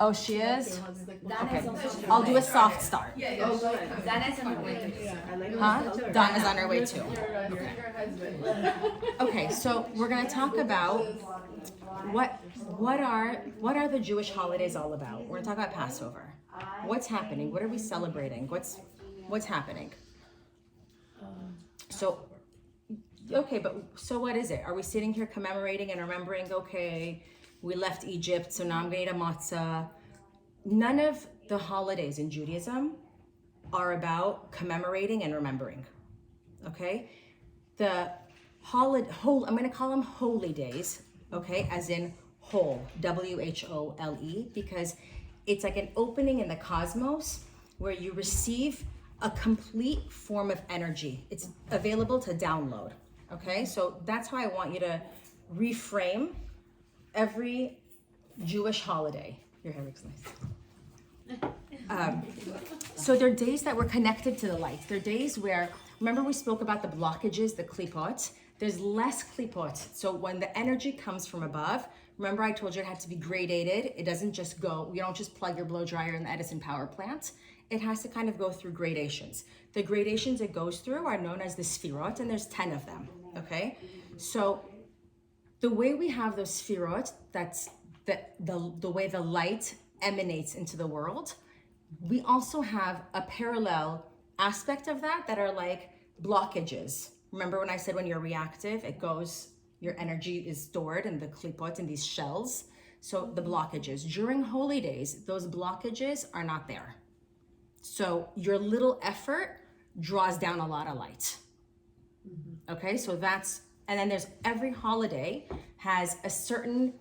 Oh, she is? Dana is Okay. also I'll do a soft start. Dana is on her way. Huh? Donna's on her way too. Okay, so we're gonna talk about what are the Jewish holidays all about? We're gonna talk about Passover. What's happening? What are we celebrating? What's happening? So, okay, but so what is it? Are we sitting here commemorating and remembering, okay, we left Egypt, so now I'm gonna eat a matzah? None of the holidays in Judaism are about commemorating and remembering, okay? The I'm gonna call them holy days, okay, as in whole, W-H-O-L-E, because it's like an opening in the cosmos where you receive a complete form of energy. It's available to download, okay? So that's how I want you to reframe every Jewish holiday. Your hair looks nice. So they're days that we're connected to the light. They're days where, remember we spoke about the blockages, the klipot? There's less klipot. So when the energy comes from above, remember I told you it had to be gradated. It doesn't just go, you don't just plug your blow dryer in the Edison power plant. It has to kind of go through gradations. The gradations it goes through are known as the Sfirot, and there's 10 of them, okay? So the way we have those Sfirot, that's the way the light emanates into the world. We also have a parallel aspect of that are like blockages. Remember when I said when you're reactive, it goes, your energy is stored in the klipot, in these shells. So the blockages. During holy days, those blockages are not there. So your little effort draws down a lot of light. Okay, so that's, and then there's every holiday has a certain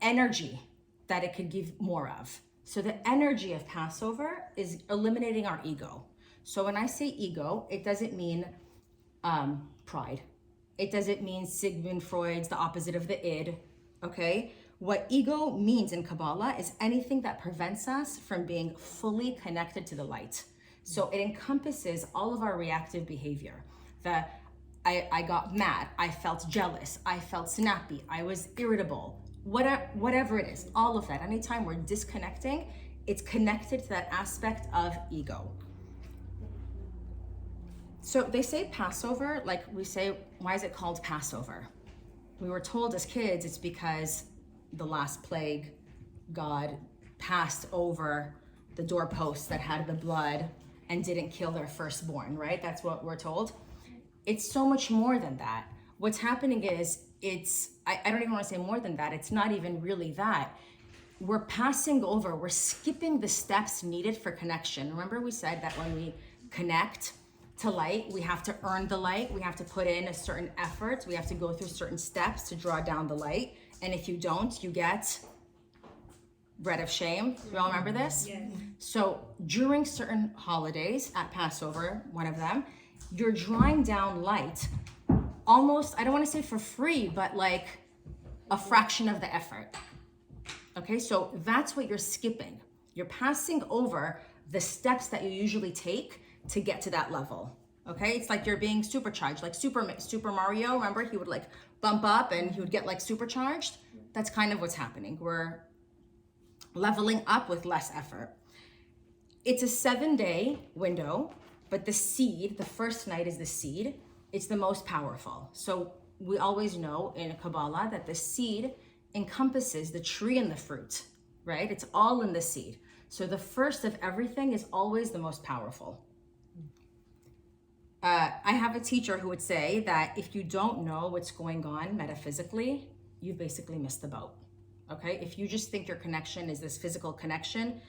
energy that it could give more of. So the energy of Passover is eliminating our ego. So when I say ego, it doesn't mean pride. It doesn't mean Sigmund Freud's the opposite of the id, okay? What ego means in Kabbalah is anything that prevents us from being fully connected to the light. So it encompasses all of our reactive behavior. I got mad, I felt jealous, I felt snappy, I was irritable, whatever it is, all of that. Anytime we're disconnecting, it's connected to that aspect of ego. So they say Passover, like we say, why is it called Passover? We were told as kids it's because the last plague, God passed over the doorposts that had the blood and didn't kill their firstborn, right? That's what we're told. It's so much more than that. What's happening is I don't even want to say more than that. It's not even really that. We're passing over, we're skipping the steps needed for connection. Remember we said that when we connect to light, we have to earn the light. We have to put in a certain effort. We have to go through certain steps to draw down the light. And if you don't, you get bread of shame. You all remember this? Yes. So during certain holidays, at Passover, one of them, you're drawing down light almost, I don't want to say for free, but like a fraction of the effort. Okay, so that's what you're skipping. You're passing over the steps that you usually take to get to that level. Okay, it's like you're being supercharged, like Super Mario. Remember, he would like bump up and he would get like supercharged. That's kind of what's happening. We're leveling up with less effort. It's a 7-day window, but the seed, the first night is the seed. It's the most powerful. So we always know in Kabbalah that the seed encompasses the tree and the fruit, right? It's all in the seed. So the first of everything is always the most powerful. I have a teacher who would say that if you don't know what's going on metaphysically, you've basically missed the boat, okay? If you just think your connection is this physical connection,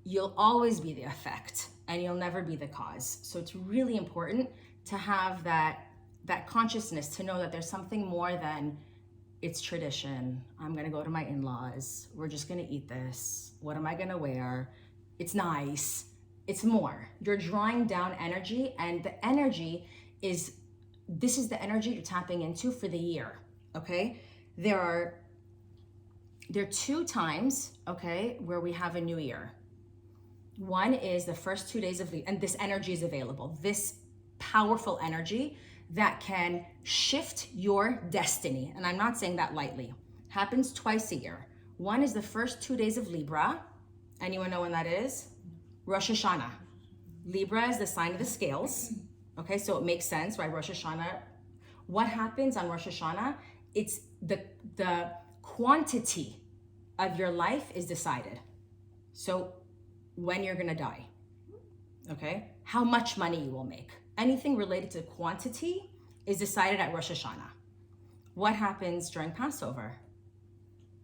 you'll always be the effect and you'll never be the cause. So it's really important to have that consciousness, to know that there's something more than it's tradition. I'm gonna go to my in-laws. We're just gonna eat this. What am I gonna wear? It's nice. It's more. You're drawing down energy, and the energy this is the energy you're tapping into for the year, okay? There are 2 times, okay, where we have a new year. One is the first 2 days of and this energy is available. This powerful energy that can shift your destiny. And I'm not saying that lightly. Happens twice a year. One is the first 2 days of Libra. Anyone know when that is? Rosh Hashanah. Libra is the sign of the scales. Okay, so it makes sense, right? Rosh Hashanah. What happens on Rosh Hashanah? It's the quantity of your life is decided. So when you're gonna die, okay? How much money you will make. Anything related to quantity is decided at Rosh Hashanah. What happens during Passover?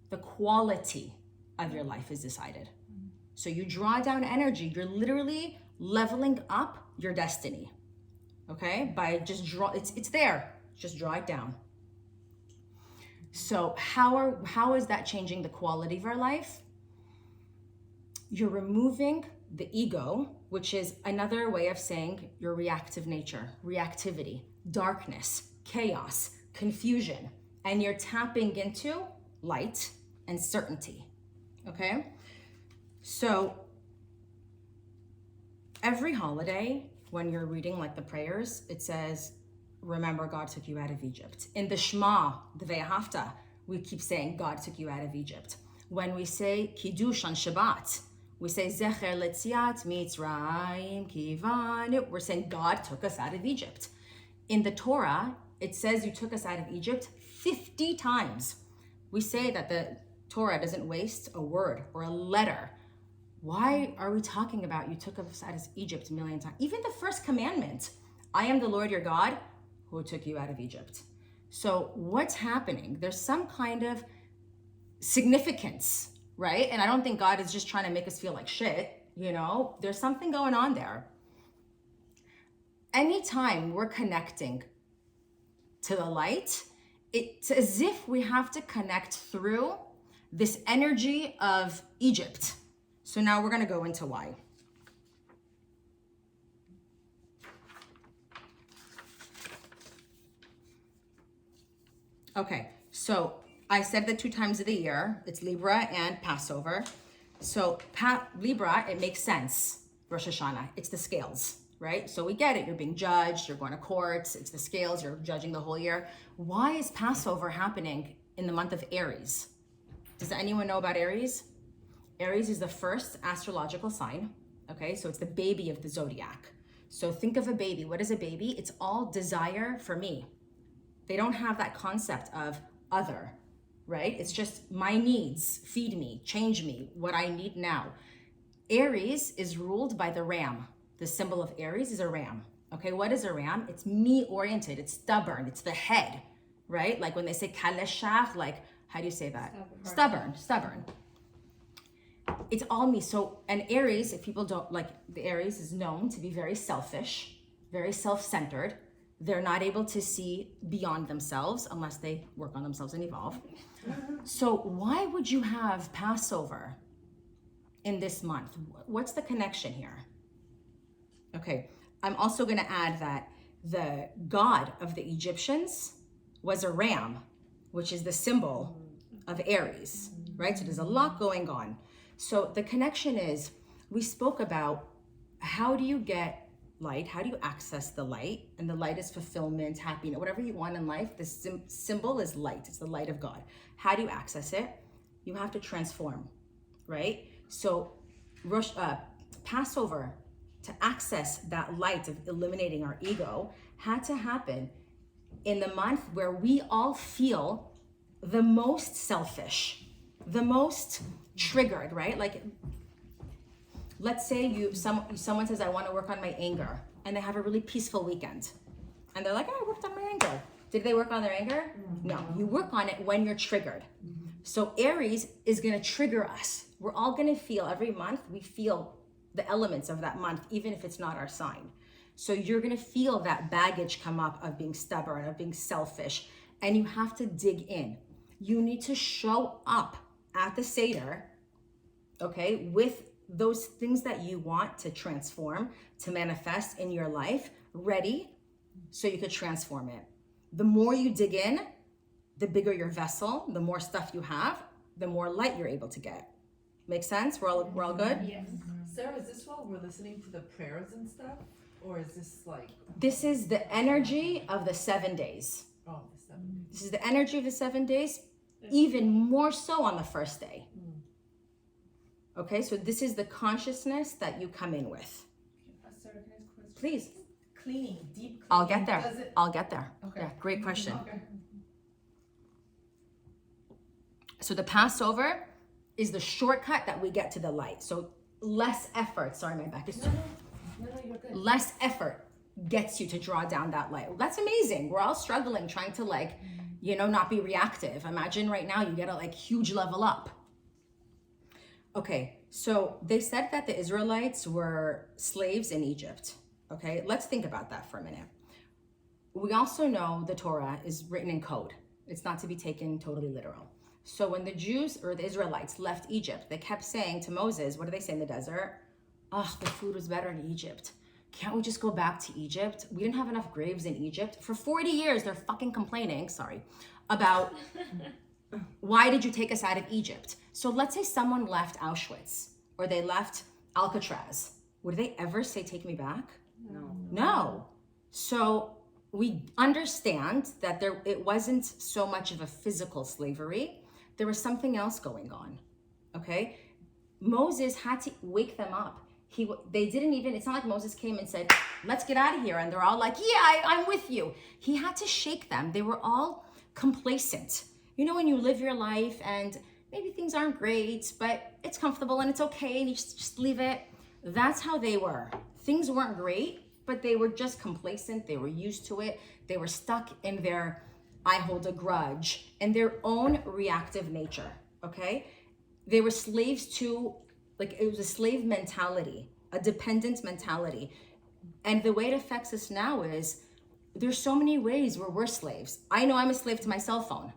The quality of your life is decided. So you draw down energy. You're literally leveling up your destiny, okay? By just it's there. Just draw it down. So how is that changing the quality of our life? You're removing the ego, which is another way of saying your reactive nature, reactivity, darkness, chaos, confusion, and you're tapping into light and certainty, okay? So every holiday, when you're reading like the prayers, it says, remember God took you out of Egypt. In the Shema, the Ve'ahavta, we keep saying God took you out of Egypt. When we say Kiddush on Shabbat, we say Zecher Letziat Mitzrayim Kivanu. We're saying God took us out of Egypt. In the Torah, it says you took us out of Egypt 50 times. We say that the Torah doesn't waste a word or a letter. Why are we talking about you took us out of Egypt a million times? Even the first commandment, I am the Lord your God who took you out of Egypt. So what's happening? There's some kind of significance, right? And I don't think God is just trying to make us feel like shit, you know? There's something going on there. Anytime we're connecting to the light, it's as if we have to connect through this energy of Egypt. So now we're gonna go into why. Okay, so I said the 2 times of the year, it's Libra and Passover. So Libra, it makes sense, Rosh Hashanah, it's the scales, right? So we get it, you're being judged, you're going to courts, it's the scales, you're judging the whole year. Why is Passover happening in the month of Aries? Does anyone know about Aries? Aries is the first astrological sign, okay? So it's the baby of the zodiac. So think of a baby. What is a baby? It's all desire for me. They don't have that concept of other, right? It's just my needs, feed me, change me, what I need now. Aries is ruled by the ram. The symbol of Aries is a ram, okay? What is a ram? It's me-oriented, it's stubborn, it's the head, right? Like when they say kaleshach, like, how do you say that? Stubborn. It's all me. So, and Aries, if people don't, like, the Aries is known to be very selfish, very self-centered. They're not able to see beyond themselves unless they work on themselves and evolve. So why would you have Passover in this month? What's the connection here? Okay, I'm also going to add that the god of the Egyptians was a ram, which is the symbol of Aries, right? So there's a lot going on. So the connection is, we spoke about how do you get light, how do you access the light? And the light is fulfillment, happiness, whatever you want in life. The symbol is light, it's the light of God. How do you access it? You have to transform, right? So Passover, to access that light of eliminating our ego, had to happen in the month where we all feel the most selfish, the most triggered, right? Like, let's say someone says, I want to work on my anger, and they have a really peaceful weekend. And they're like, oh, I worked on my anger. Did they work on their anger? No, you work on it when you're triggered. So Aries is going to trigger us. We're all going to feel, every month, we feel the elements of that month, even if it's not our sign. So you're going to feel that baggage come up of being stubborn, of being selfish, and you have to dig in. You need to show up at the Seder, okay, with those things that you want to transform, to manifest in your life, ready, so you could transform it. The more you dig in, the bigger your vessel, the more stuff you have, the more light you're able to get. Make sense? We're all good? Yes. Sarah, is this while we're listening to the prayers and stuff? Or is this like... This is the energy of the 7 days. Oh, the 7 days. This is the energy of the 7 days. even more so on the first day. Okay, so this is the consciousness that you come in with. Please. Cleaning, deep cleaning. I'll get there. Does it? I'll get there. Okay. Yeah, great question. Okay. So the Passover is the shortcut that we get to the light. So less effort. Sorry, my back is too. No, you're good. Less effort gets you to draw down that light. Well, that's amazing. We're all struggling trying to not be reactive. Imagine right now you get a huge level up. Okay, so they said that the Israelites were slaves in Egypt. Okay, let's think about that for a minute. We also know the Torah is written in code. It's not to be taken totally literal. So when the Jews or the Israelites left Egypt, they kept saying to Moses, what do they say in the desert? Oh, the food was better in Egypt. Can't we just go back to Egypt? We didn't have enough graves in Egypt. For 40 years, they're fucking complaining, about why did you take us out of Egypt? So let's say someone left Auschwitz or they left Alcatraz. Would they ever say, take me back? No. So we understand that it wasn't so much of a physical slavery. There was something else going on, okay? Moses had to wake them up. They didn't even, it's not like Moses came and said, let's get out of here. And they're all like, yeah, I'm with you. He had to shake them. They were all complacent. You know, when you live your life and maybe things aren't great, but it's comfortable and it's okay and you just leave it. That's how they were. Things weren't great, but they were just complacent. They were used to it. They were stuck in their I hold a grudge and their own reactive nature, okay? They were slaves to, it was a slave mentality, a dependent mentality. And the way it affects us now is there's so many ways where we're slaves. I know I'm a slave to my cell phone,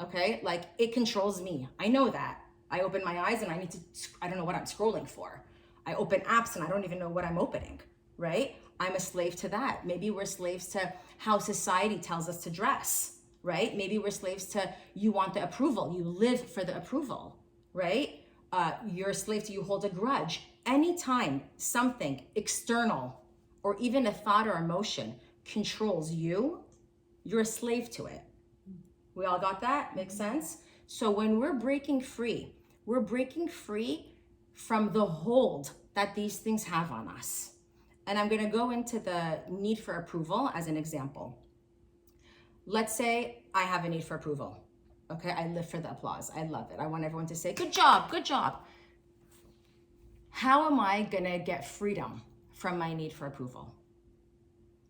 okay? It controls me. I know that. I open my eyes and I don't know what I'm scrolling for. I open apps and I don't even know what I'm opening, right? I'm a slave to that. Maybe we're slaves to how society tells us to dress, right? Maybe we're slaves to, you want the approval. You live for the approval, right? You're a slave to, you hold a grudge. Anytime something external or even a thought or emotion controls you, you're a slave to it. We all got that? Makes sense? So when we're breaking free from the hold that these things have on us. And I'm gonna go into the need for approval as an example. Let's say I have a need for approval. Okay, I live for the applause. I love it. I want everyone to say, good job, good job. How am I gonna get freedom from my need for approval?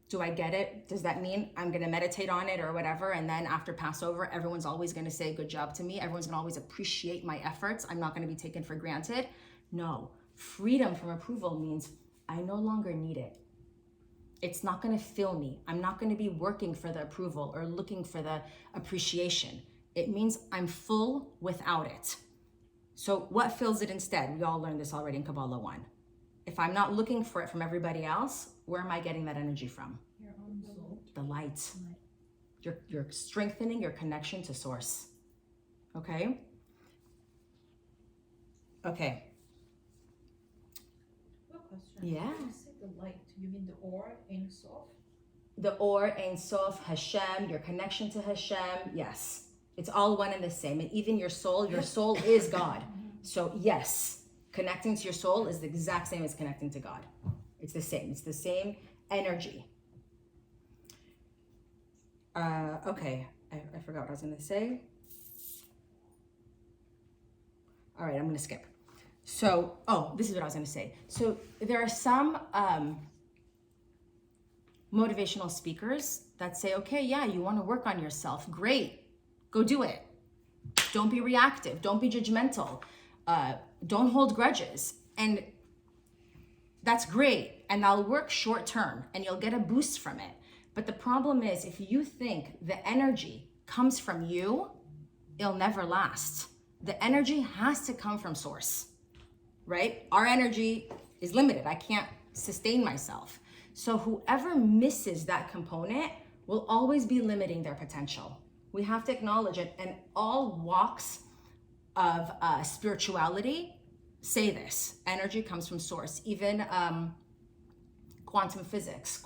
Do I get it? Does that mean I'm gonna meditate on it or whatever, and then after Passover, everyone's always gonna say good job to me? Everyone's gonna always appreciate my efforts. I'm not gonna be taken for granted? No, freedom from approval means I no longer need it. It's not gonna fill me. I'm not gonna be working for the approval or looking for the appreciation. It means I'm full without it. So what fills it instead? We all learned this already in Kabbalah 1. If I'm not looking for it from everybody else, where am I getting that energy from? Your own soul. The light. You're strengthening your connection to source. Okay? Okay. One question. Yeah. You say the light, you mean the Or, Ein Sof? The Or, Ein Sof, Hashem, your connection to Hashem, yes. It's all one and the same. And even your soul is God. So yes, connecting to your soul is the exact same as connecting to God. It's the same energy. Okay, I forgot what I was gonna say. All right, I'm gonna skip. So, this is what I was gonna say. So there are some motivational speakers that say, okay, yeah, you wanna work on yourself, great, go do it. Don't be reactive, don't be judgmental, don't hold grudges. And that's great, and that'll work short term, and you'll get a boost from it. But the problem is, if you think the energy comes from you, it'll never last. The energy has to come from source, right? Our energy is limited. I can't sustain myself. So whoever misses that component will always be limiting their potential. We have to acknowledge it, and all walks of spirituality say this. Energy comes from source. Even quantum physics,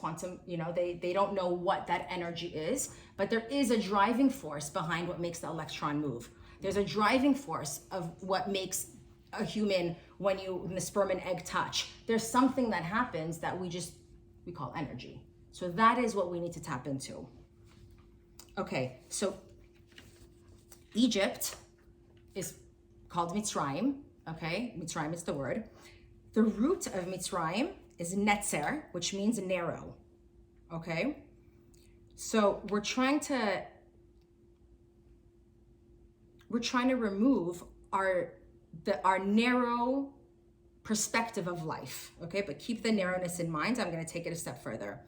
they don't know what that energy is, but there is a driving force behind what makes the electron move. There's a driving force of what makes a human when the sperm and egg touch. There's something that happens that we call energy. So that is what we need to tap into. Okay, so Egypt is called Mitzrayim, okay? Mitzrayim is the word. The root of Mitzrayim is netzer, which means narrow, okay? So we're trying to remove our narrow perspective of life, okay? But keep the narrowness in mind. I'm going to take it a step further.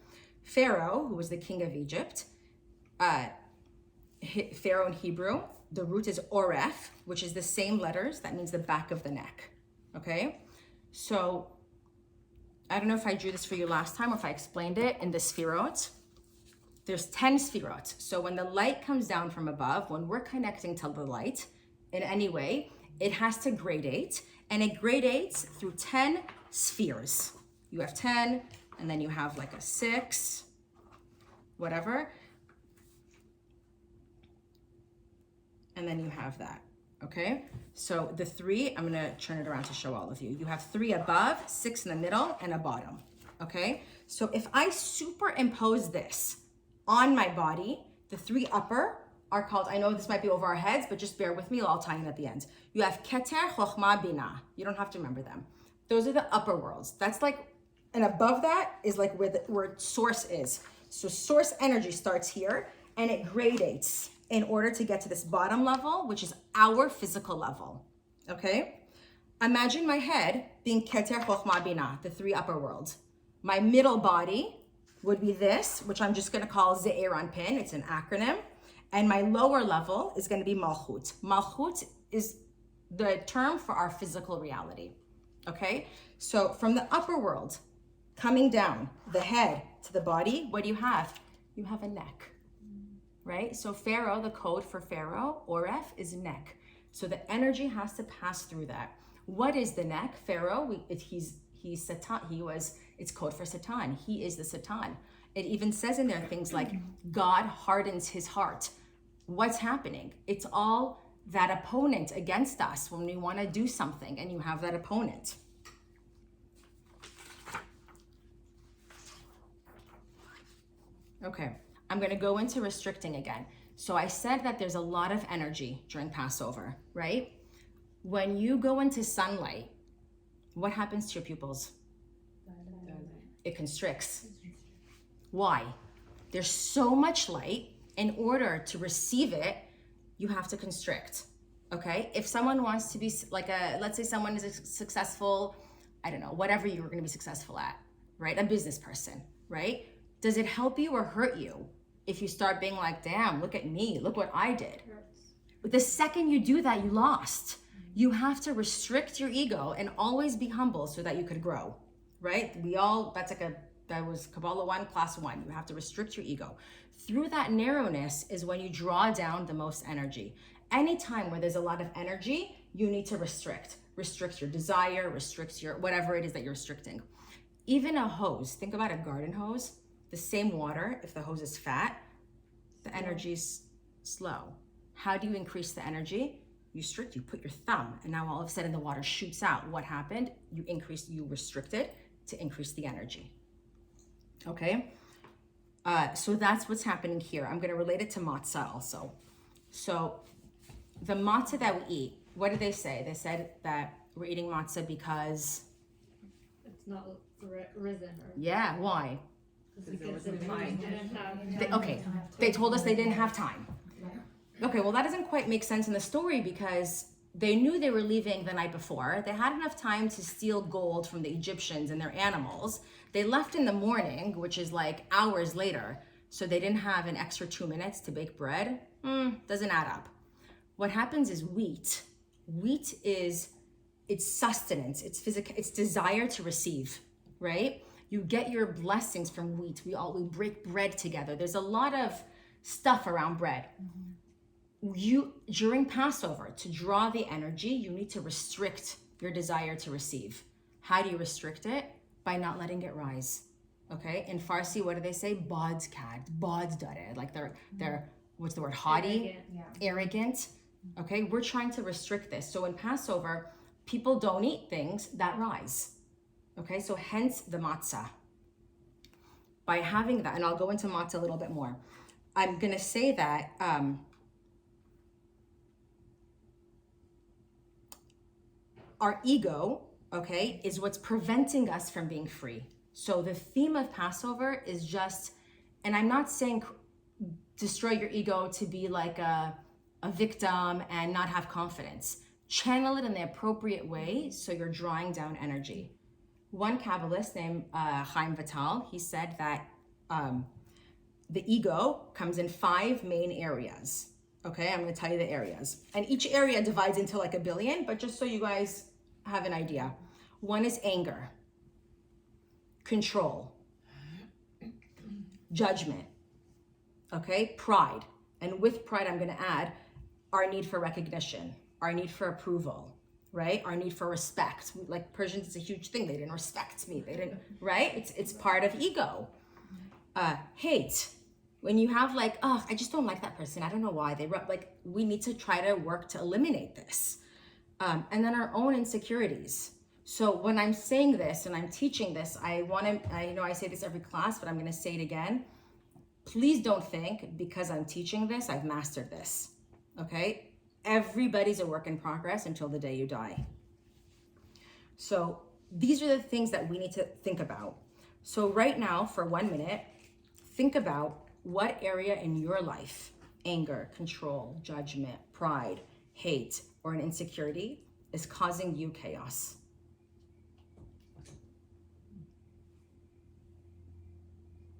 Pharaoh, who was the king of Egypt, Pharaoh in Hebrew, the root is oref, which is the same letters. That means the back of the neck, okay? So I don't know if I drew this for you last time or if I explained it in the Sfirot. There's 10 Sfirot. So when the light comes down from above, when we're connecting to the light in any way, it has to gradate, and it gradates through 10 spheres. You have 10, and then you have like a 6, whatever. And then you have that, okay? So the 3, I'm gonna turn it around to show all of you. You have 3 above, 6 in the middle, and a bottom, okay? So if I superimpose this on my body, the 3 upper are called, I know this might be over our heads, but just bear with me, I'll tie in at the end. You have Keter, Chochmah, Binah. You don't have to remember them. Those are the upper worlds. That's like, and above that is like where source is. So source energy starts here, and it gradates in order to get to this bottom level, which is our physical level, okay? Imagine my head being Keter, Chochmah, Binah, the 3 upper worlds. My middle body would be this, which I'm just gonna call Ze'er Anpin, it's an acronym. And my lower level is gonna be Malchut. Malchut is the term for our physical reality, okay? So from the upper world, coming down, the head to the body, what do you have? You have a neck, right? So Pharaoh, the code for Pharaoh, Oref, is neck. So the energy has to pass through that. What is the neck? Pharaoh, he's Satan, it's code for Satan. He is the Satan. It even says in there things like, God hardens his heart. What's happening? It's all that opponent against us when we want to do something, and you have that opponent. Okay, I'm going to go into restricting again. So I said that there's a lot of energy during Passover, right? When you go into sunlight, what happens to your pupils? It constricts. Why? There's so much light. In order to receive it, you have to constrict, okay? If someone wants to be like let's say someone is a successful, I don't know, whatever you were gonna be successful at, right? A business person, right? Does it help you or hurt you if you start being like, damn, look at me, look what I did? But the second you do that, you lost. You have to restrict your ego and always be humble so that you could grow, right? That was Kabbalah 1, class 1. You have to restrict your ego. Through that narrowness is when you draw down the most energy. Anytime where there's a lot of energy, you need to restrict. Restrict your desire, restrict your, whatever it is that you're restricting. Even a hose, think about a garden hose. The same water, if the hose is fat, the energy's slow. How do you increase the energy? You put your thumb, and now all of a sudden the water shoots out. What happened? You restricted to increase the energy. Okay, so that's what's happening here. I'm going to relate it to matzah also. So the matzah that we eat, what did they say? They said that we're eating matzah because It's not risen. Or yeah, why? because the time didn't have. They told us they didn't have time. Okay, well that doesn't quite make sense in the story because they knew they were leaving the night before. They had enough time to steal gold from the Egyptians and their animals. They left in the morning, which is like hours later, so they didn't have an extra 2 minutes to bake bread. Doesn't add up. What happens is wheat. Wheat is it's sustenance, it's physical, it's desire to receive, right? You get your blessings from wheat. We break bread together. There's a lot of stuff around bread. During Passover, to draw the energy, you need to restrict your desire to receive. How do you restrict it? By not letting it rise. Okay? In Farsi, what do they say? Bod kad, bod dare. Like they're what's the word? Haughty, arrogant. Okay, we're trying to restrict this. So in Passover, people don't eat things that rise. Okay, so hence the matzah. By having that, and I'll go into matzah a little bit more, I'm gonna say that our ego, okay, is what's preventing us from being free. So the theme of Passover is just, and I'm not saying destroy your ego to be like a victim and not have confidence. Channel it in the appropriate way so you're drawing down energy. One Kabbalist named Chaim Vital, he said that the ego comes in 5 main areas. Okay, I'm gonna tell you the areas. And each area divides into like 1 billion, but just so you guys have an idea. One is anger, control, judgment, okay, pride. And with pride, I'm gonna add our need for recognition, our need for approval, right? Our need for respect. Like Persians, it's a huge thing. They didn't respect me. They didn't, right? It's part of ego. Hate. When you have like, oh, I just don't like that person. I don't know why. Like, we need to try to work to eliminate this. And then our own insecurities. So when I'm saying this and I'm teaching this, I know I say this every class, but I'm going to say it again. Please don't think because I'm teaching this, I've mastered this. Okay? Everybody's a work in progress until the day you die. So these are the things that we need to think about. So right now, for 1 minute, think about what area in your life, anger, control, judgment, pride, hate, or an insecurity is causing you chaos.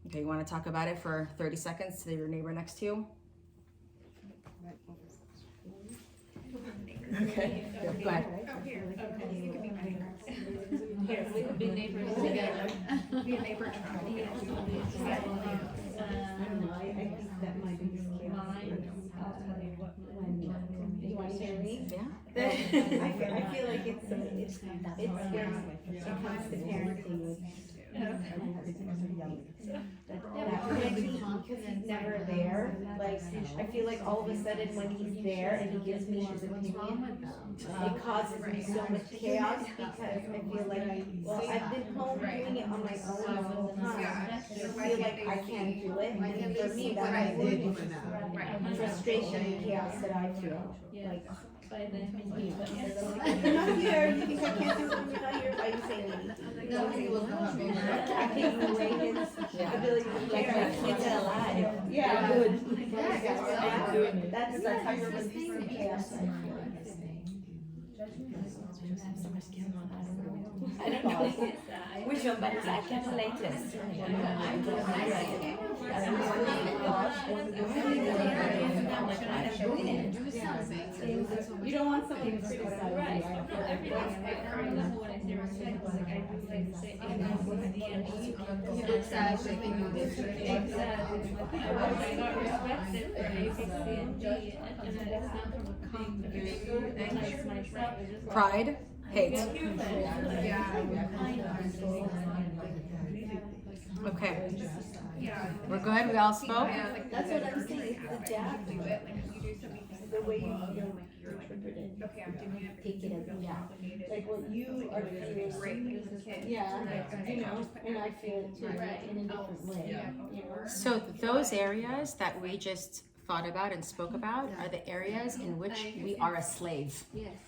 Okay, you want to talk about it for 30 seconds to your neighbor next to you? Okay, go ahead. Oh, here. Okay, you can be my neighbor. Here, we could be neighbors together. Be a neighbor. I don't know, I think that might be scary. I'll tell you what. You want to hear me? Yeah. I feel like it's when it comes to parenting. That parenting, because he's never there, like, I feel like all of a sudden when he's there and he gives me his opinion, it causes me so much chaos because I feel like, well, I've been home doing it on my own the whole time. I feel like I can't do it, and for me, that's the frustration and chaos that I feel. Like, you're not here, you think I can't do it when you're not here, why are you saying anything? I take away his ability to parent. Kids are alive. Yeah, good. That's how you're releasing chaos, I feel. I don't know which one, but I can relate this. You don't want something to criticize, right? Pride, hate. Okay. We're good? We all spoke? That's what I'm saying, it's adapting. The way you interpret it. Take it as like what you are feeling. Yeah, and I feel it too, in a different way. You know? So those areas that we just thought about and spoke about are the areas in which we are a slave.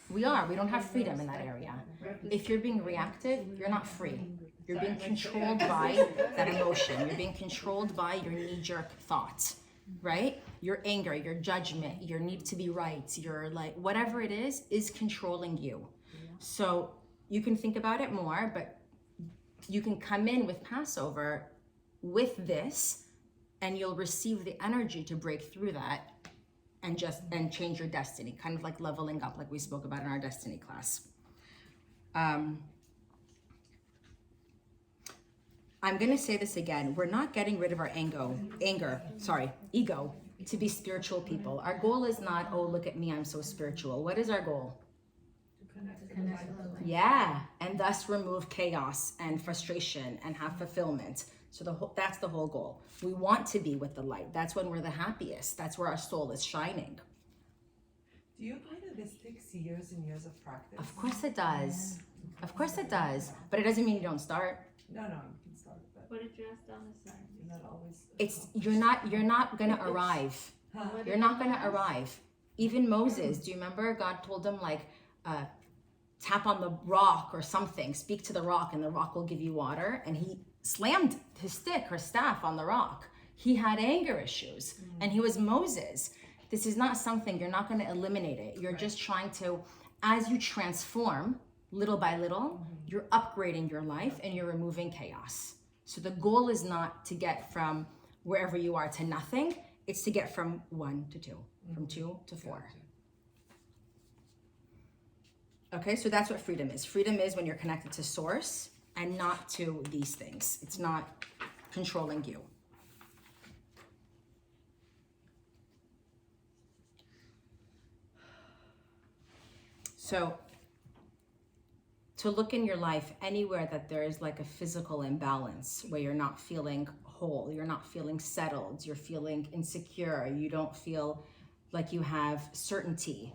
We don't have freedom in that area. If you're being reactive, you're not free. You're being controlled by that emotion. You're being controlled by your knee-jerk thoughts, right? Your anger, your judgment, your need to be right, your like, whatever it is controlling you. So you can think about it more, but you can come in with Passover with this and you'll receive the energy to break through that and change your destiny, kind of like leveling up, like we spoke about in our destiny class. I'm gonna say this again. We're not getting rid of our ego to be spiritual people. Our goal is not, oh, look at me, I'm so spiritual. What is our goal? Yeah, and thus remove chaos and frustration and have fulfillment. So that's the whole goal. We want to be with the light. That's when we're the happiest. That's where our soul is shining. Do you agree that this takes years and years of practice? Of course it does. Of course it does. But it doesn't mean you don't start. No, you can start, but What did you ask Donna? Sorry. you're not always. It's you're not gonna arrive. Huh? You're not gonna arrive. Even Moses, do you remember God told him like tap on the rock or something, speak to the rock and the rock will give you water, and he slammed his stick or staff on the rock. He had anger issues and he was Moses. This is not something, you're not going to eliminate it. You're just trying to, as you transform little by little, you're upgrading your life and you're removing chaos. So the goal is not to get from wherever you are to nothing. It's to get from 1 to 2, from 2 to 4. Okay, so that's what freedom is. Freedom is when you're connected to source and not to these things. It's not controlling you. So to look in your life anywhere that there is like a physical imbalance where you're not feeling whole, you're not feeling settled, you're feeling insecure, you don't feel like you have certainty.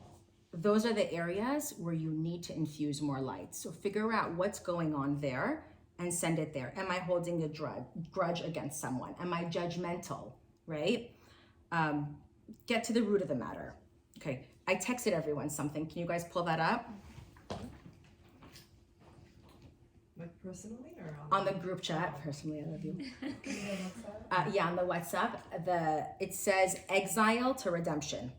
Those are the areas where you need to infuse more light. So figure out what's going on there and send it there. Am I holding a grudge against someone? Am I judgmental, right? Get to the root of the matter. Okay, I texted everyone something. Can you guys pull that up? Like personally or On the group chat, personally, I love you. Yeah, on the WhatsApp, it says exile to redemption.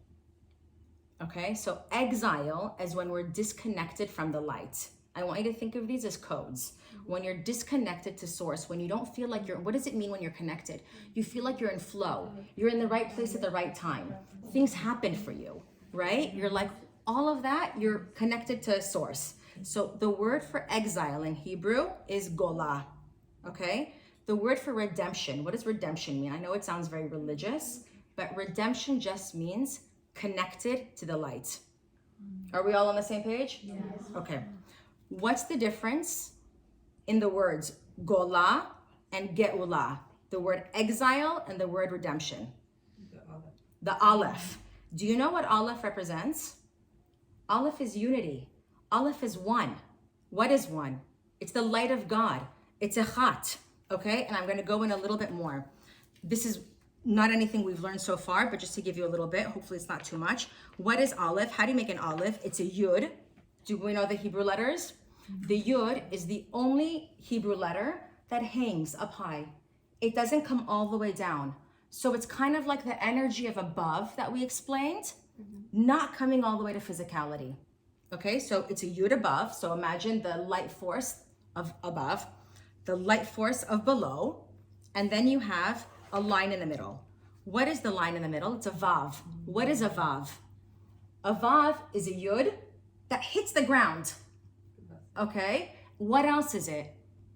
Okay, so exile is when we're disconnected from the light. I want you to think of these as codes. When you're disconnected to source, when you don't feel like what does it mean when you're connected? You feel like you're in flow. You're in the right place at the right time. Things happen for you, right? You're like, all of that, you're connected to source. So the word for exile in Hebrew is golah, okay? The word for redemption, what does redemption mean? I know it sounds very religious, but redemption just means connected to the light. Are we all on the same page? Yes. Okay. What's the difference in the words golah and geula? The word exile and the word redemption. The aleph. Do you know what aleph represents? Aleph is unity. Aleph is one. What is one? It's the light of God. It's echat. Okay? And I'm going to go in a little bit more. This is not anything we've learned so far, but just to give you a little bit, hopefully it's not too much. What is aleph? How do you make an aleph? It's a yud. Do we know the Hebrew letters? The yud is the only Hebrew letter that hangs up high. It doesn't come all the way down. So it's kind of like the energy of above that we explained, not coming all the way to physicality. Okay, so it's a yud above. So imagine the light force of above, the light force of below, and then you have a line in the middle. What is the line in the middle? It's a vav. What is a vav? A vav is a yud that hits the ground. Okay, what else is it?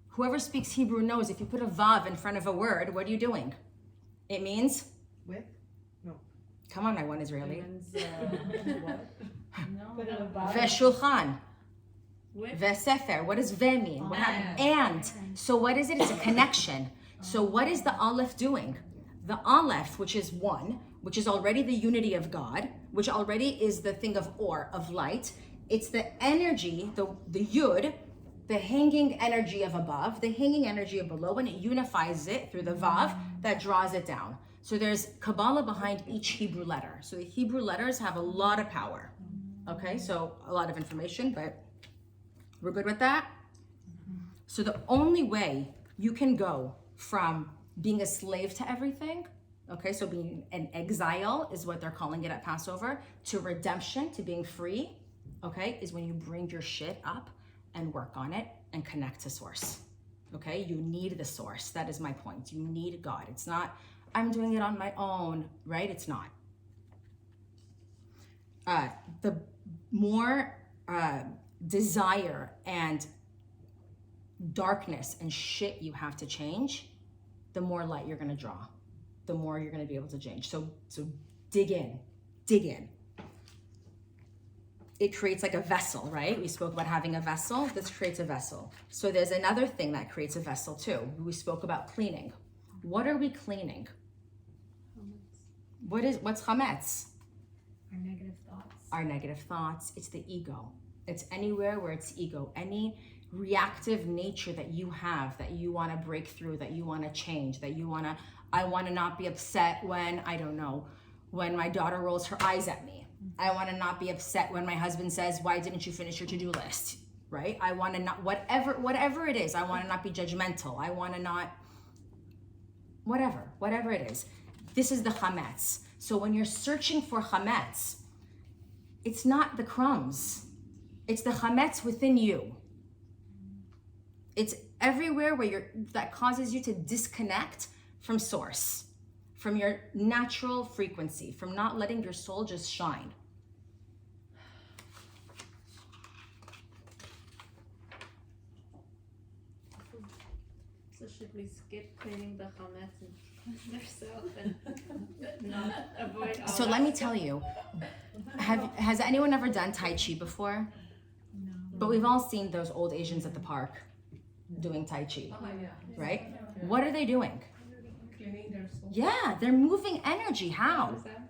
Whoever speaks Hebrew knows if you put a vav in front of a word, what are you doing? It means? With? No. Come on, my one Israeli. What? Put it above. Veshulchan. With? Vesefer. What does ve mean? And. So what is it? It's a connection. So what is the aleph doing? The aleph, which is one, which is already the unity of God, which already is the thing of or, of light. It's the energy, the yud, the hanging energy of above, the hanging energy of below, and it unifies it through the vav that draws it down. So there's Kabbalah behind each Hebrew letter. So the Hebrew letters have a lot of power. Okay, so a lot of information, but we're good with that? So the only way you can go from being a slave to everything, okay, so being an exile is what they're calling it at Passover, to redemption, to being free, okay, is when you bring your shit up and work on it and connect to source. Okay, you need the source. That is my point. You need God. It's not, I'm doing it on my own, right? It's not. The more desire and darkness and shit you have to change, the more light you're gonna draw, the more you're gonna be able to change. So dig in. It creates like a vessel, right? We spoke about having a vessel. This creates a vessel. So there's another thing that creates a vessel too. We spoke about cleaning. What are we cleaning? What's chametz? Our negative thoughts. our negative thoughts, it's the ego. It's anywhere where it's ego, any reactive nature that you have, that you want to break through, that you want to change, that you want to, I want to not be upset when, I don't know, when my daughter rolls her eyes at me. I want to not be upset when my husband says, why didn't you finish your to-do list, right? I want to not, whatever it is, I want to not be judgmental. I want to not, whatever it is. This is the chametz. So when you're searching for chametz, it's not the crumbs. It's the chametz within you. It's everywhere where that causes you to disconnect from source, from your natural frequency, from not letting your soul just shine. So should we skip cleaning the chametz and cleanse ourselves and not avoid all So that let me stuff? tell you, has anyone ever done Tai Chi before? No. But we've all seen those old Asians at the park doing Tai Chi, right? What are they doing? Cleaning their soul. Yeah, they're moving energy. How? What is that?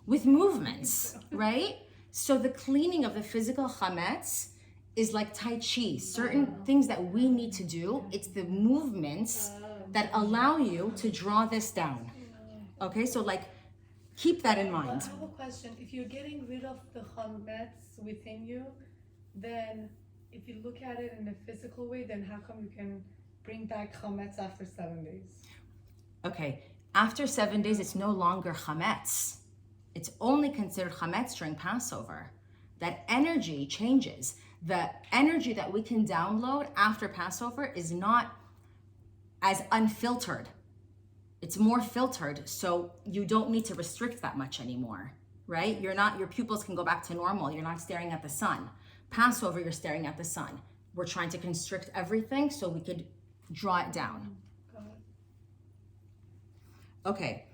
With movements, right? So the cleaning of the physical chametz is like Tai Chi. Certain things that we need to do, it's the movements that allow you to draw this down. Okay, so like, keep that in mind. I have a question. If you're getting rid of the chametz within you, then if you look at it in a physical way, then how come you can bring back chametz after 7 days? Okay, after 7 days, it's no longer chametz. It's only considered chametz during Passover. That energy changes. The energy that we can download after Passover is not as unfiltered. It's more filtered, so you don't need to restrict that much anymore, right? Your pupils can go back to normal. You're not staring at the sun. Passover, you're staring at the sun. We're trying to constrict everything so we could draw it down. Okay.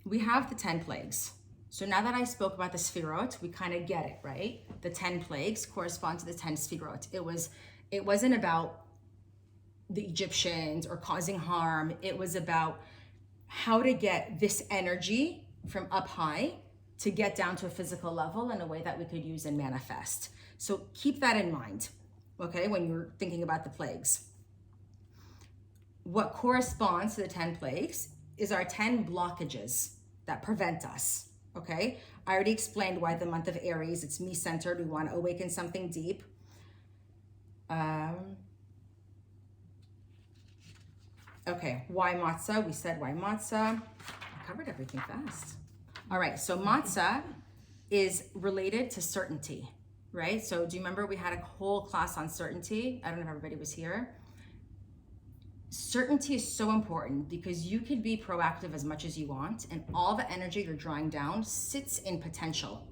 We have the 10 plagues. So now that I spoke about the Sfirot, we kind of get it, right? The 10 plagues correspond to the 10 Sfirot. It wasn't about the Egyptians or causing harm. It was about how to get this energy from up high to get down to a physical level in a way that we could use and manifest. So keep that in mind, okay, when you're thinking about the plagues. What corresponds to the 10 plagues is our 10 blockages that prevent us, okay? I already explained why the month of Aries, it's me-centered. We want to awaken something deep. Okay, why matzah? We said why matzah. I covered everything fast. All right, so matzah is related to certainty, right? So do you remember we had a whole class on certainty? I don't know if everybody was here. Certainty is so important because you could be proactive as much as you want, and all the energy you're drawing down sits in potential.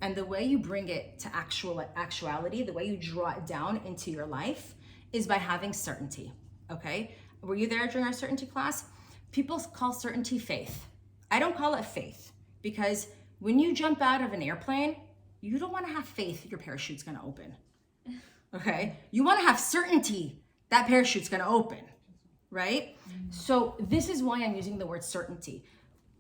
And the way you bring it to actuality, the way you draw it down into your life is by having certainty, okay? Were you there during our certainty class? People call certainty faith. I don't call it faith because when you jump out of an airplane, you don't want to have faith your parachute's going to open, okay? You want to have certainty that parachute's going to open, right? So this is why I'm using the word certainty.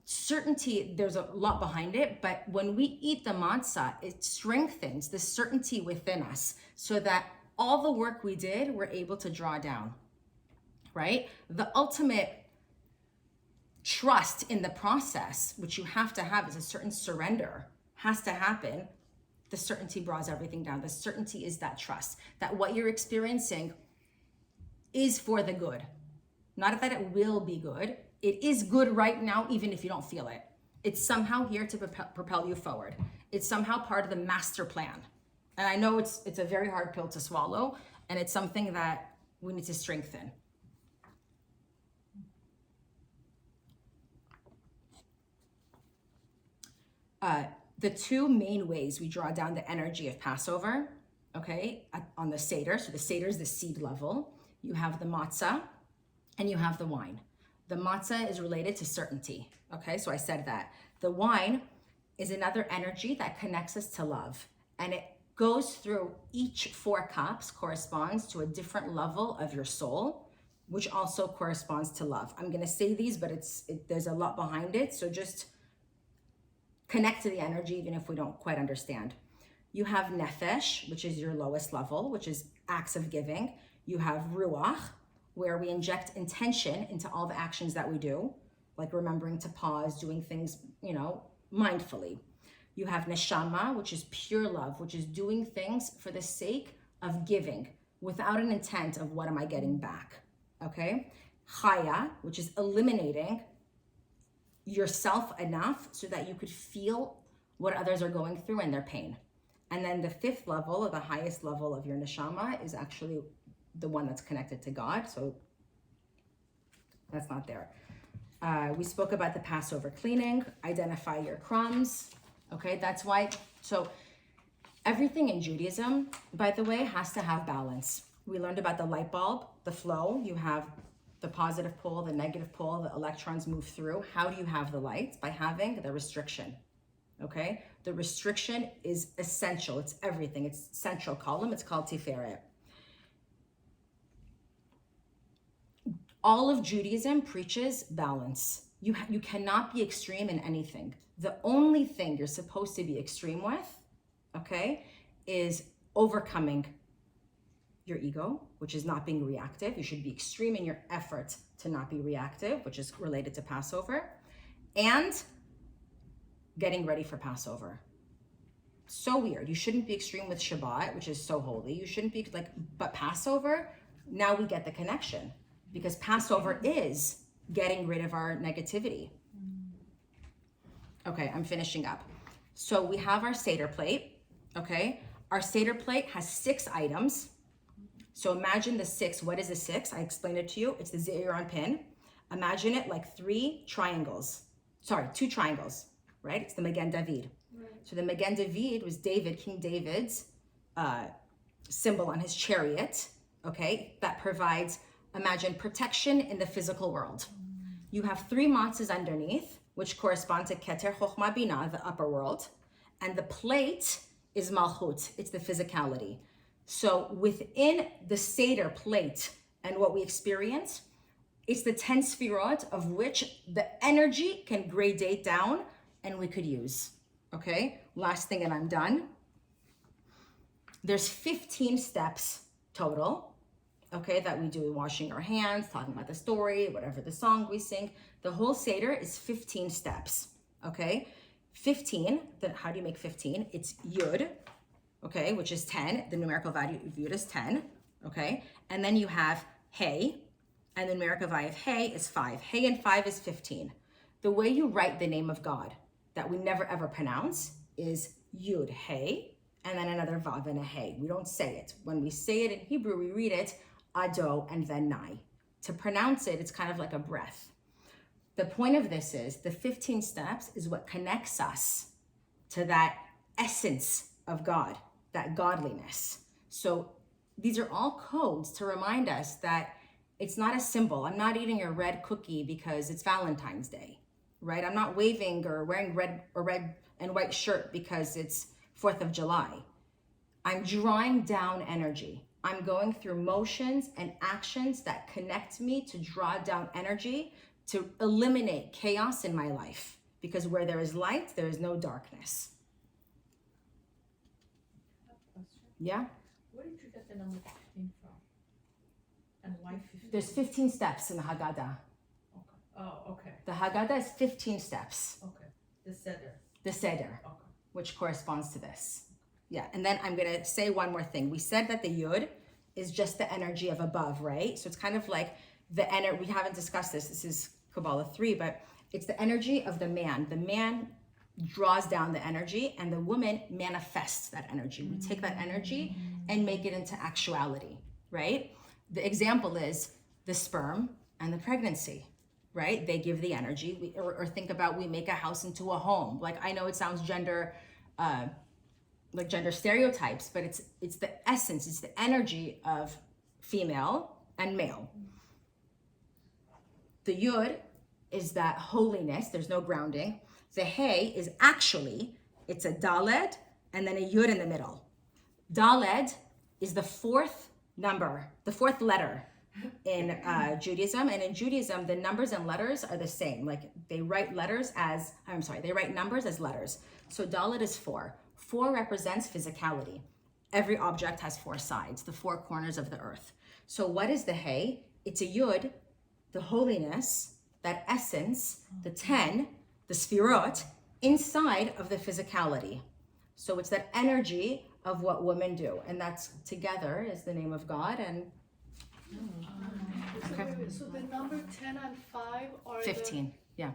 Certainty, there's a lot behind it, but when we eat the matzah, it strengthens the certainty within us so that all the work we did, we're able to draw down, right? The ultimate trust in the process, which you have to have, is a certain surrender, has to happen. The certainty draws everything down. The certainty is that trust, that what you're experiencing is for the good. Not that it will be good. It is good right now, even if you don't feel it. It's somehow here to propel you forward. It's somehow part of the master plan. And I know it's a very hard pill to swallow, and it's something that we need to strengthen. The two main ways we draw down the energy of Passover, okay, on the Seder. So the Seder is the seed level. You have the matzah and you have the wine. The matzah is related to certainty, okay? So I said that. The wine is another energy that connects us to love. And it goes through each 4 cups, corresponds to a different level of your soul. which also corresponds to love. I'm going to say these, but there's a lot behind it. So just connect to the energy, even if we don't quite understand. You have nefesh, which is your lowest level, which is acts of giving. You have ruach, where we inject intention into all the actions that we do, like remembering to pause, doing things, mindfully. You have neshama, which is pure love, which is doing things for the sake of giving without an intent of what am I getting back, okay? Chaya, which is eliminating yourself enough so that you could feel what others are going through and their pain. And then the fifth level, or the highest level of your neshama, is actually the one that's connected to God. So that's not there. We spoke about the Passover cleaning, identify your crumbs. Okay, that's why. So everything in Judaism, by the way, has to have balance. We learned about the light bulb, the flow. You have the positive pole, the negative pole, the electrons move through. How do you have the light? By having the restriction. Okay, the restriction is essential. It's everything. It's central column. It's called Tiferet. All of Judaism preaches balance. You cannot be extreme in anything. The only thing you're supposed to be extreme with, okay, is overcoming your ego, which is not being reactive. You should be extreme in your effort to not be reactive, which is related to Passover, and getting ready for Passover. So weird. You shouldn't be extreme with Shabbat, which is so holy. You shouldn't be but Passover, now we get the connection, because Passover is getting rid of our negativity. Okay, I'm finishing up. So we have our Seder plate, okay? Our Seder plate has 6 items. So imagine the 6. What is the 6? I explained it to you. It's the Zeir on pin. Imagine it like 2 triangles, right? It's the Magen David. Right. So the Magen David was King David's symbol on his chariot, okay? That provides, imagine, protection in the physical world. You have 3 matzahs underneath, which correspond to Keter Chochmah Binah, the upper world. And the plate is Malchut, it's the physicality. So within the Seder plate and what we experience, it's the 10 Sfirot of which the energy can gradate down and we could use, okay? Last thing and I'm done. There's 15 steps total, okay, that we do, washing our hands, talking about the story, whatever the song we sing. The whole Seder is 15 steps, okay? 15, then how do you make 15? It's Yud, okay, which is 10. The numerical value of Yud is 10, okay? And then you have Hey, and the numerical value of Hey is 5. Hey and 5 is 15. The way you write the name of God that we never ever pronounce is Yud, Hey, and then another Vav and a Hey. We don't say it. When we say it in Hebrew, we read it Ado and then Nai. To pronounce it, it's kind of like a breath. The point of this is the 15 steps is what connects us to that essence of God, that godliness. So these are all codes to remind us that it's not a symbol. I'm not eating a red cookie because it's Valentine's Day, right? I'm not waving or wearing red and white shirt because it's 4th of July. I'm drawing down energy. I'm going through motions and actions that connect me to draw down energy to eliminate chaos in my life. Because where there is light, there is no darkness. Yeah? Where did you get the number 15 from? And why 15? There's 15 steps in the Haggadah. Okay. Oh, okay. The Haggadah is 15 steps. Okay. The Seder. The Seder, Okay. which corresponds to this. Yeah, and then I'm gonna say one more thing. We said that the Yud is just the energy of above, right? So it's kind of like the energy, we haven't discussed this. This is Kabbalah 3, but it's the energy of the man. The man draws down the energy and the woman manifests that energy. We take that energy and make it into actuality, right? The example is the sperm and the pregnancy, right? They give the energy. Or think about, we make a house into a home. Like, I know it sounds gender stereotypes, but it's the essence, it's the energy of female and male. The Yud is that holiness, there's no grounding. The Hey is actually, it's a Daled and then a Yud in the middle. Daled is the 4th number, the 4th letter in Judaism. And in Judaism, the numbers and letters are the same. Like they write numbers as letters. So Dalet is 4. 4 represents physicality. Every object has 4 sides, the 4 corners of the earth. So what is the Hey? It's a Yud, the holiness, that essence, the 10, the Sfirot, inside of the physicality. So it's that energy of what women do. And that's together is the name of God. And So the number 10 and 5 are 15. Yeah.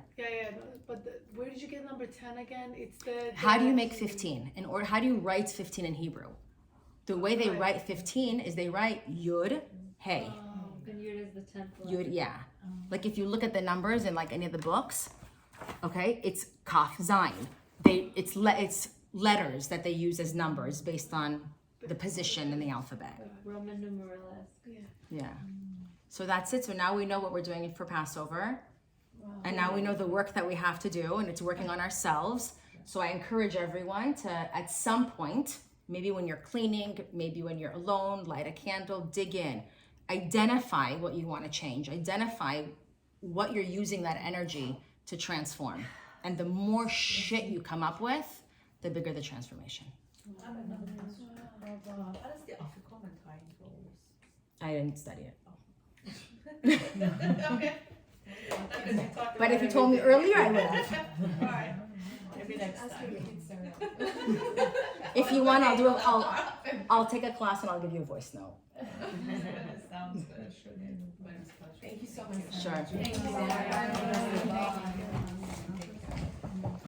But where did you get number 10 again? It's the How do you make 15? How do you write 15 in Hebrew? The way they write 15 is they write Yud, Hey. And Yud is the 10th letter. Yud, yeah. Like if you look at the numbers in like any of the books, okay, it's Kaf, Zayin. It's letters that they use as numbers based on the position in the alphabet. Roman numerals. Yeah. So that's it. So now we know what we're doing for Passover. And now we know the work that we have to do, and it's working on ourselves. So I encourage everyone to, at some point, maybe when you're cleaning, maybe when you're alone, light a candle, dig in. Identify what you want to change. Identify what you're using that energy to transform. And the more shit you come up with, the bigger the transformation. I have another question. How does the Afikomen time goes? I didn't study it. Okay. But if you told me earlier, I would have. Alright. Maybe next time. If you want, I'll take a class and I'll give you a voice note. Sounds good. Thank you so much. Sure. Thank you.